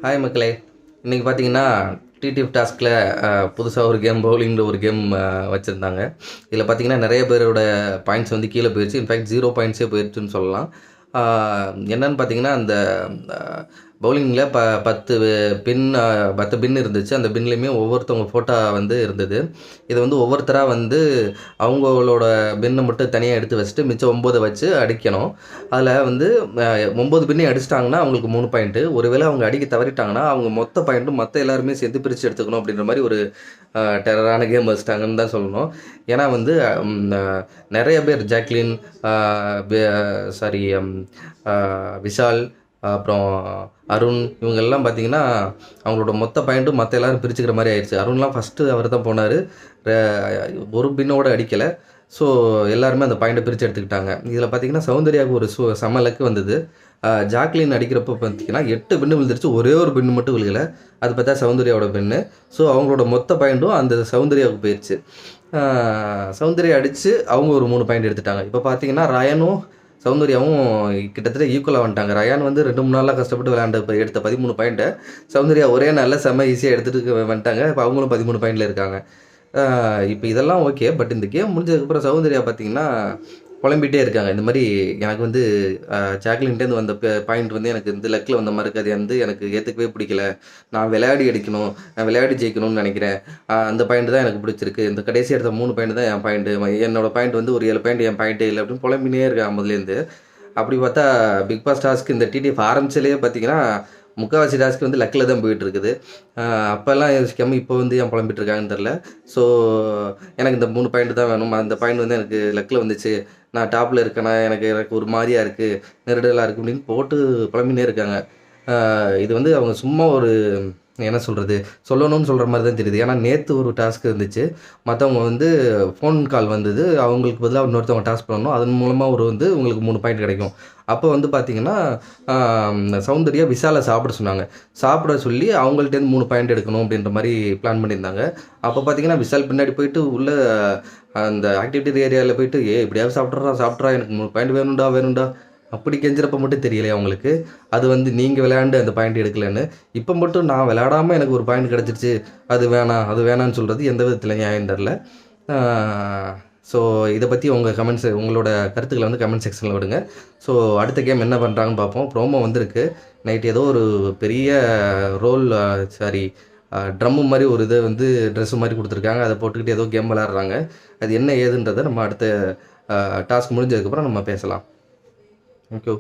Hi மக்களே, இன்றைக்கி பார்த்தீங்கன்னா டிடிஎஃப் டாஸ்கில் புதுசாக ஒரு கேம் பவுலிங்கில் ஒரு கேம் வச்சுருந்தாங்க. இதில் பார்த்தீங்கன்னா நிறைய பேரோட பாயிண்ட்ஸ் வந்து கீழே போயிடுச்சு. இன்ஃபேக்ட் 0 பாயிண்ட்ஸே போயிடுச்சுன்னு சொல்லலாம். என்னன்னு பார்த்தீங்கன்னா அந்த பவுலிங்கில் 10 பின் இருந்துச்சு. அந்த பின்லேயுமே ஒவ்வொருத்தவங்க ஃபோட்டோ வந்து இருந்தது. இதை வந்து ஒவ்வொருத்தராக வந்து அவங்களோட பின்னை மட்டும் தனியாக எடுத்து வச்சுட்டு மிச்சம் 9 வச்சு அடிக்கணும். அதில் வந்து 9 பின்னையும் அடிச்சிட்டாங்கன்னா அவங்களுக்கு 3 பாயிண்ட்டு. ஒருவேளை அவங்க அடிக்க தவறிட்டாங்கன்னா அவங்க மொத்த பாயிண்ட்டும் மற்ற எல்லாருமே சேர்த்து பிரித்து எடுத்துக்கணும் அப்படின்ற மாதிரி ஒரு டெரரான கேம் வச்சுட்டாங்கன்னு தான் சொல்லணும். ஏன்னா வந்து நிறைய பேர் ஜாக்லின், விஷால், அப்புறம் அருண் இவங்கெல்லாம் பார்த்தீங்கன்னா அவங்களோட மொத்த பாயிண்ட்டும் மற்ற எல்லோரும் பிரிச்சுக்கிற மாதிரி ஆயிடுச்சு. அருண்லாம் ஃபஸ்ட்டு அவர் தான் போனார், ஒரு பின்னோடு அடிக்கலை. ஸோ எல்லாருமே அந்த பாயிண்ட்டை பிரித்து எடுத்துக்கிட்டாங்க. இதில் பார்த்தீங்கன்னா சௌந்தர்யாவுக்கு ஒரு செம லக்கு வந்தது. ஜாக்லின் அடிக்கிறப்போ பார்த்தீங்கன்னா 8 பின்னு விழுந்துருச்சு, ஒரே ஒரு பின்னு மட்டும் விழுகலை. அது பார்த்தா சௌந்தர்யாவோட பின்னு. ஸோ அவங்களோட மொத்த பாயிண்ட்டும் அந்த சௌந்தர்யாவுக்கு போயிடுச்சு. சௌந்தர்யா அடித்து அவங்க ஒரு 3 பாயிண்ட் எடுத்துட்டாங்க. இப்போ பார்த்தீங்கன்னா ரயானும் சௌந்தர்யாவும் கிட்டத்தட்ட ஈக்குவலாக வந்துட்டாங்க. ரயான் வந்து 2-3 நாளாக கஷ்டப்பட்டு எடுத்த 13 பாயிண்ட்டை சௌந்தர்யா ஒரே நாளில் செம்ம ஈஸியாக எடுத்துகிட்டு வந்துட்டாங்க. இப்போ அவங்களும் 13 பாயிண்டில் இருக்காங்க. இப்போ இதெல்லாம் ஓகே. பட் இந்த கேம் முடிஞ்சதுக்கப்புறம் சௌந்தர்யா பார்த்தீங்கன்னா புலம்பிகிட்டே இருக்காங்க. இந்த மாதிரி எனக்கு வந்து ஜாக்லின்ட்டேருந்து வந்த பாயிண்ட் வந்து எனக்கு இந்த லக்கில் வந்த மாதிரி இருக்காது, வந்து எனக்கு ஏற்றுக்கவே பிடிக்கல. நான் விளையாடி ஜெயிக்கணும்னு நினைக்கிறேன். அந்த பாயிண்ட் தான் எனக்கு பிடிச்சிருக்கு. இந்த கடைசி எடுத்த 3 பாயிண்ட் தான் என் பாயிண்ட்டு. என்னோடய பாயிண்ட் வந்து ஒரு 7 பாயிண்ட் என் பாயிண்ட்டே இல்லை அப்படின்னு புலம்பினே இருக்காங்க முதலேருந்து. அப்படி பார்த்தா பிக் பாஸ் டாஸ்க்கு இந்த டிடிஎஃப் ஆரம்பிச்சிலேயே பார்த்தீங்கன்னா முக்கால்வாசி டாஸ்க்கு வந்து லக்கில் தான் போயிட்டு இருக்குது. அப்போல்லாம் யோசிக்காமல் இப்போ வந்து ஏன் புலம்பிட்டு இருக்காங்கன்னு தெரில. ஸோ எனக்கு இந்த 3 பாயிண்ட் தான் வேணும். அந்த பாயிண்ட் வந்து எனக்கு லக்கில் வந்துச்சு. நான் டாப்பில் இருக்கேனா, எனக்கு ஒரு மாதிரியாக இருக்குது, நெருடலாக இருக்குது அப்படின்னு போட்டு புலம்பினே இருக்காங்க. இது வந்து அவங்க சும்மா ஒரு என்ன சொல்கிறது, சொல்லணும்னு சொல்கிற மாதிரி தான் தெரியுது. ஏன்னா நேற்று ஒரு டாஸ்க் இருந்துச்சு, மற்றவங்க வந்து ஃபோன் கால் வந்தது, அவங்களுக்கு பதிலாக இன்னொருத்தவங்க டாஸ்க் பண்ணணும், அதன் மூலமாக உங்களுக்கு 3 பாயிண்ட் கிடைக்கும். அப்போ வந்து பார்த்திங்கன்னா சௌந்தர்யா விஷாலை சாப்பிட சொல்லி அவங்கள்ட்டேருந்து 3 பாயிண்ட் எடுக்கணும் அப்படின்ற மாதிரி பிளான் பண்ணியிருந்தாங்க. அப்போ பார்த்திங்கன்னா விஷால் பின்னாடி போயிட்டு உள்ளே அந்த ஆக்டிவிட்டி ஏரியாவில் போயிட்டு இப்படியாவது சாப்பிட்றா எனக்கு 3 பாயிண்ட் வேணும்டா அப்படி கெஞ்சிறப்ப மட்டும் தெரியலையே அவங்களுக்கு. அது வந்து நீங்கள் விளையாண்டு அந்த பாயிண்ட் எடுக்கலன்னு, இப்போ மட்டும் நான் விளையாடாமல் எனக்கு ஒரு பாயிண்ட் கிடச்சிருச்சு, அது வேணான்னு சொல்கிறது எந்த விதத்தில் நியாயம் தெரில. ஸோ இதை பற்றி உங்களோட கருத்துக்களை வந்து கமெண்ட் செக்ஷனில் விடுங்க. ஸோ அடுத்த கேம் என்ன பண்ணுறாங்கன்னு பார்ப்போம். ப்ரோமோ வந்திருக்கு நைட், ஏதோ ஒரு பெரிய ட்ரம்மு மாதிரி ஒரு இதை வந்து ட்ரெஸ்ஸு மாதிரி கொடுத்துருக்காங்க. அதை போட்டுக்கிட்டு ஏதோ கேம் விளையாடுறாங்க. அது என்ன ஏதுன்றதை நம்ம அடுத்த டாஸ்க் முடிஞ்சதுக்கப்புறம் நம்ம பேசலாம். Thank you.